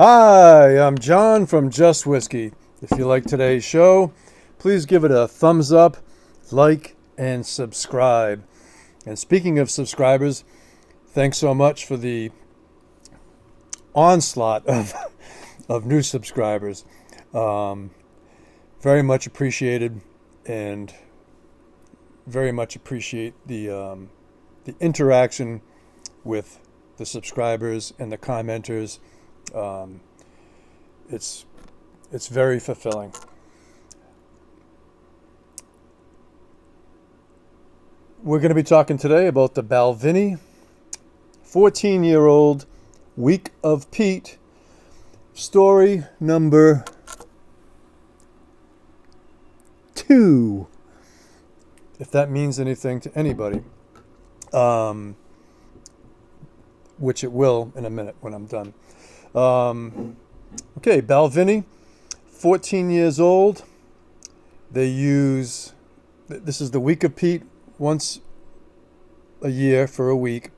Hi, I'm John from Just Whiskey. If you like today's show, please give it a thumbs up, like, and subscribe. And speaking of subscribers, thanks so much for the onslaught of new subscribers. Um, Very much appreciated, and very much appreciate the interaction with the subscribers and the commenters. Um, it's it's very fulfilling. We're going to be talking today about the Balvenie 14-year-old Week of Peat, story number 2, if that means anything to anybody, which it will in a minute when I'm done. Okay, Balvenie, 14 years old. This is the Week of Peat. Once a year for a week,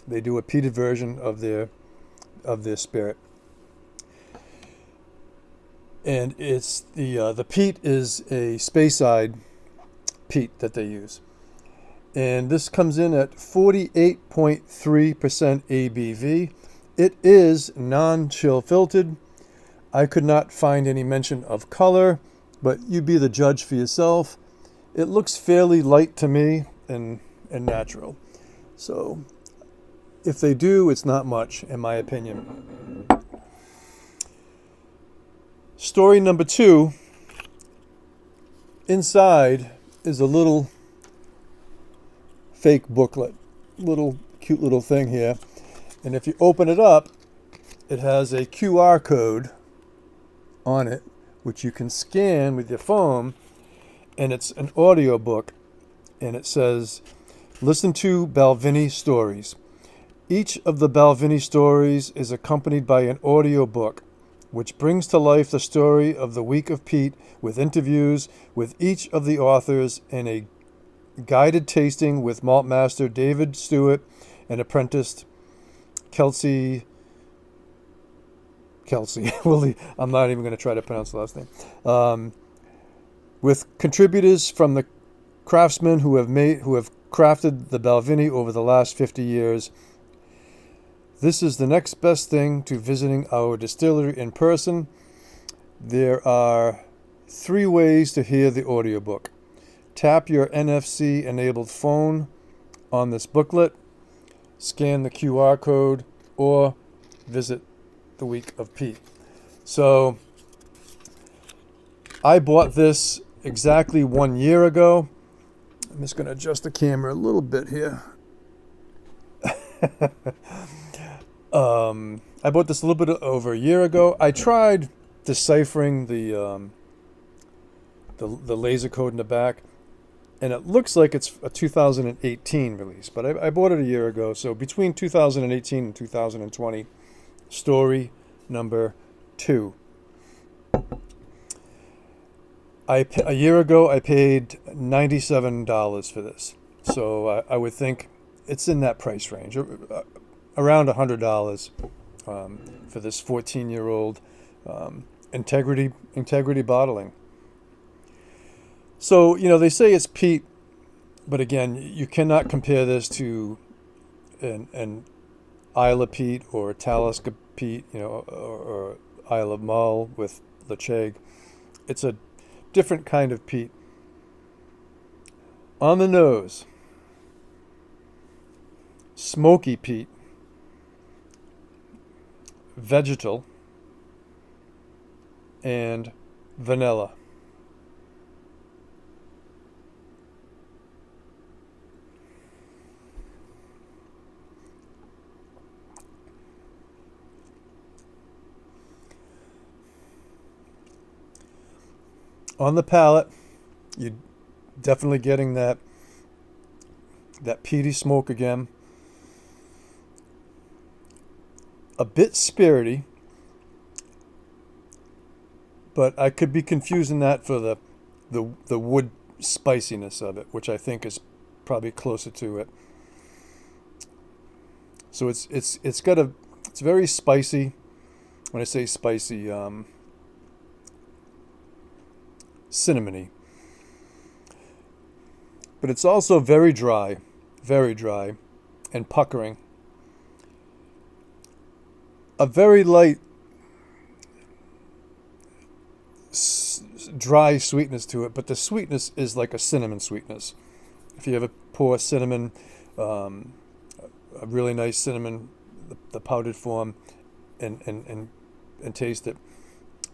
they do a peated version of their spirit. And it's the peat is a Speyside peat that they use. And this comes in at 48.3% ABV. It is non-chill filtered. I could not find any mention of color, but you be the judge for yourself. It looks fairly light to me and natural. So if they do, it's not much, in my opinion. Story number 2. Inside is a little fake booklet. Cute little thing here. And if you open it up, it has a QR code on it, which you can scan with your phone. And it's an audio book, and it says, listen to Balvenie stories. Each of the Balvenie stories is accompanied by an audio book, which brings to life the story of the Week of Peat with interviews with each of the authors and a guided tasting with malt master David Stewart and apprentice Kelsey. Willie, I'm not even going to try to pronounce the last name. With contributors from the craftsmen who have crafted the Balvenie over the last 50 years. This is the next best thing to visiting our distillery in person. There are 3 ways to hear the audiobook. Tap your NFC-enabled phone on this booklet, scan the QR code, or visit the Week of Peat. So I bought this exactly 1 year ago. I'm just going to adjust the camera a little bit here. I bought this a little bit over a year ago. I tried deciphering the laser code in the back, and it looks like it's a 2018 release, but I bought it a year ago. So between 2018 and 2020, story number 2. A year ago, I paid $97 for this. So I would think it's in that price range, around $100 for this 14-year-old integrity bottling. So, they say it's peat, but again, you cannot compare this to an Isle of Peat or Talisker Peat, or Isle of Mull with Lecheg. It's a different kind of peat. On the nose, smoky peat, vegetal, and vanilla. On the palate, you're definitely getting that peaty smoke again. A bit spirity, but I could be confusing that for the wood spiciness of it, which I think is probably closer to it. So it's very spicy. when I say spicy, cinnamony. But it's also very dry and puckering. A very light, dry sweetness to it, but the sweetness is like a cinnamon sweetness. If you ever pour cinnamon, a really nice cinnamon, the powdered form, and taste it,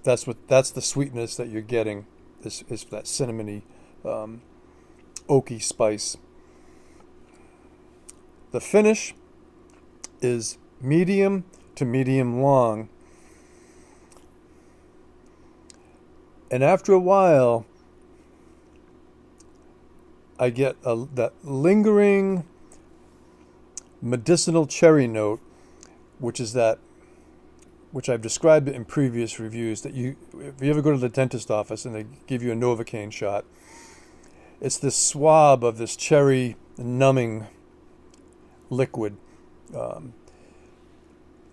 that's the sweetness that you're getting. Is that cinnamony, oaky spice. The finish is medium to medium long, and after a while I get that lingering medicinal cherry note, which I've described it in previous reviews, that if you ever go to the dentist office and they give you a Novocaine shot, it's this swab of this cherry numbing liquid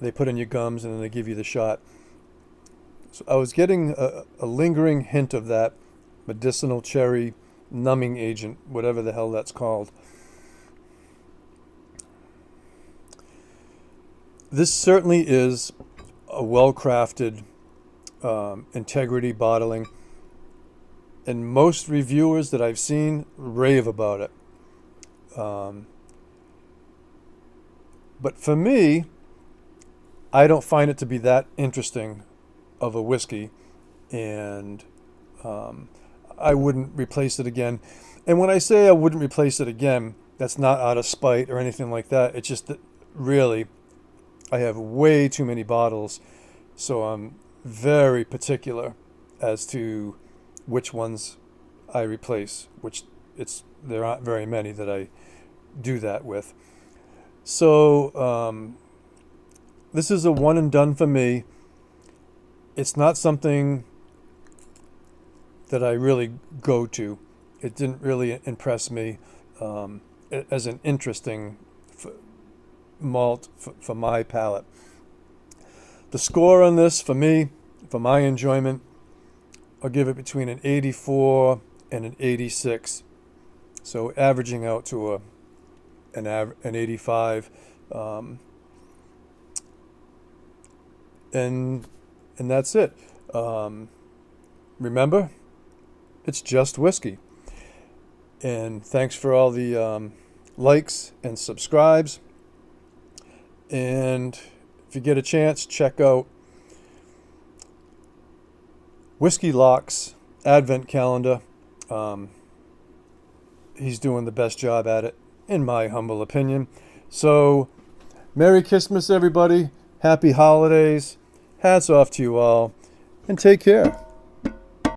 they put in your gums, and then they give you the shot. So I was getting a lingering hint of that medicinal cherry numbing agent, whatever the hell that's called. This certainly is a well-crafted integrity bottling, and most reviewers that I've seen rave about it. But for me, I don't find it to be that interesting of a whiskey, and I wouldn't replace it again. And when I say I wouldn't replace it again, that's not out of spite or anything like that. It's just that really I have way too many bottles, so I'm very particular as to which ones I replace, there aren't very many that I do that with. So this is a one and done for me. It's not something that I really go to. It didn't really impress me as an interesting malt for my palate. The score on this, for me, for my enjoyment, I'll give it between an 84 and an 86. So averaging out to an 85. And that's it. Remember, it's just whiskey. And thanks for all the likes and subscribes. And if you get a chance, check out Whiskey Lock's Advent Calendar. He's doing the best job at it, in my humble opinion. So, Merry Christmas, everybody. Happy holidays. Hats off to you all. And take care.